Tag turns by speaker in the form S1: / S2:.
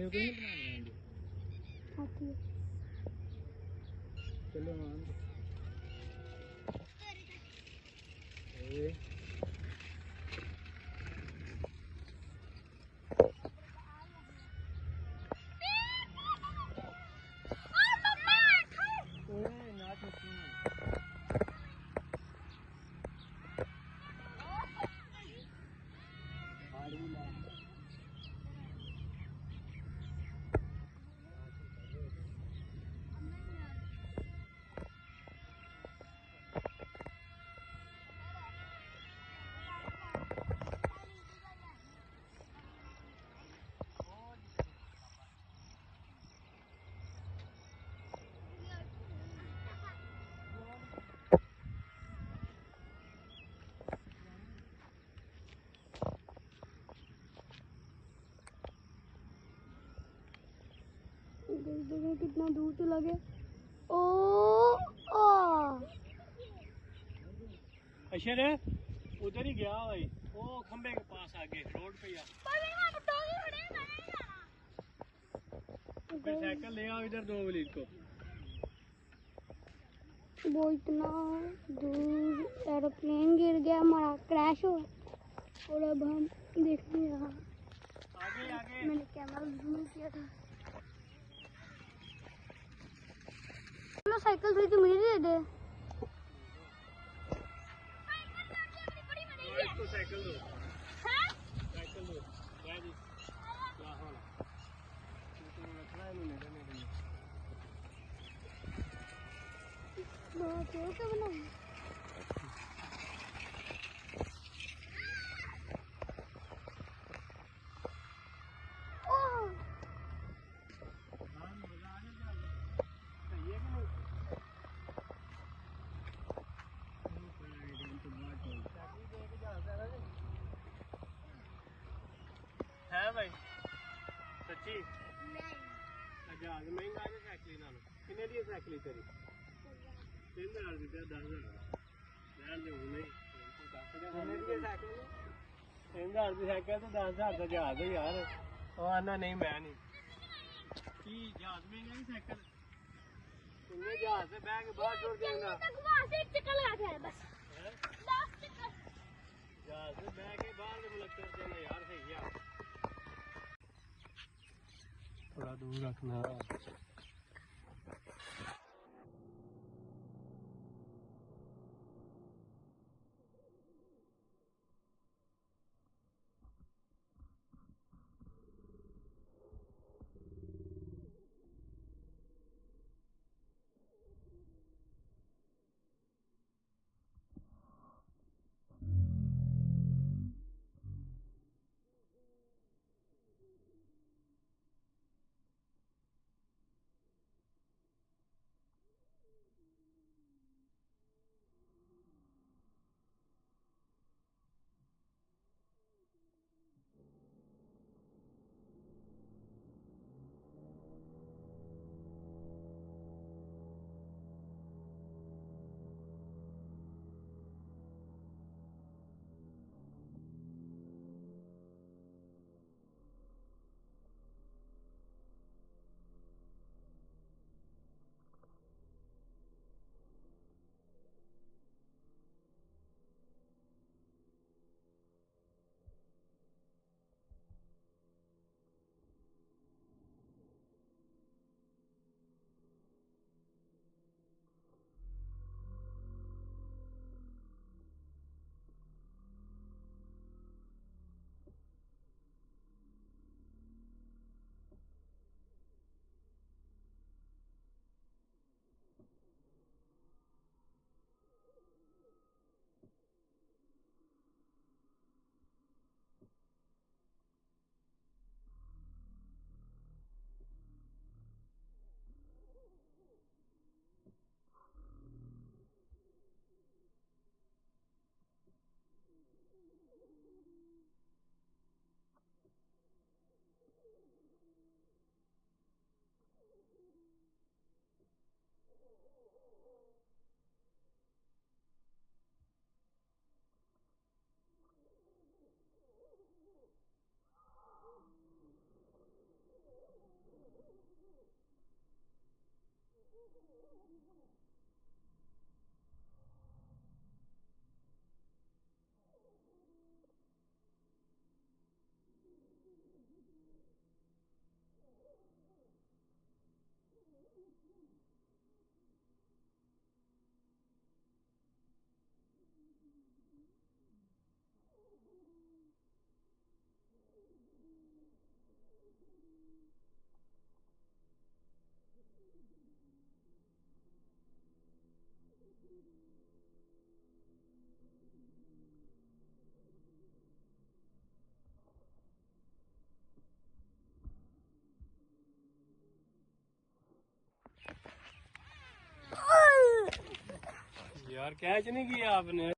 S1: मेरे को नहीं बनाने आएंगे। चलो
S2: देखो कितना दूर चला गया। ओ
S1: अशर उधर ही गया भाई, वो खंबे के पास आगे रोड पे या फिर साइकिल ले आओ इधर 2 मिनट को।
S2: वो इतना दूर एरोप्लेन गिर गया, हमारा क्रैश हो और अब हम देखने यहाँ
S1: आगे आगे
S2: मैंने कैमरा जूम किया था। चलो साइकिल थी तो मुझे दे दे।
S1: इसको साइकिल दो, साइकिल दो जी क्या हो
S2: बहुत जोर से बनाई।
S1: है भाई सच्ची जहाज महंगा है साइकिल नालों। कितने दी साइकिल तेरी? 3000 रुपया 10,000 यार जो नहीं 3000 की साइकिल तो 10,000 का जहाज है यार। और आना नहीं मैं नहीं की जहाज महंगा नहीं साइकिल तुम्हें जहाज से बैग बाहर छोड़ देगा
S2: बस
S1: जहाज से बैग के बाहर के मुल्क छोड़ देना यार। सही है थोड़ा दूर रखना। यार कैच नहीं किया आपने।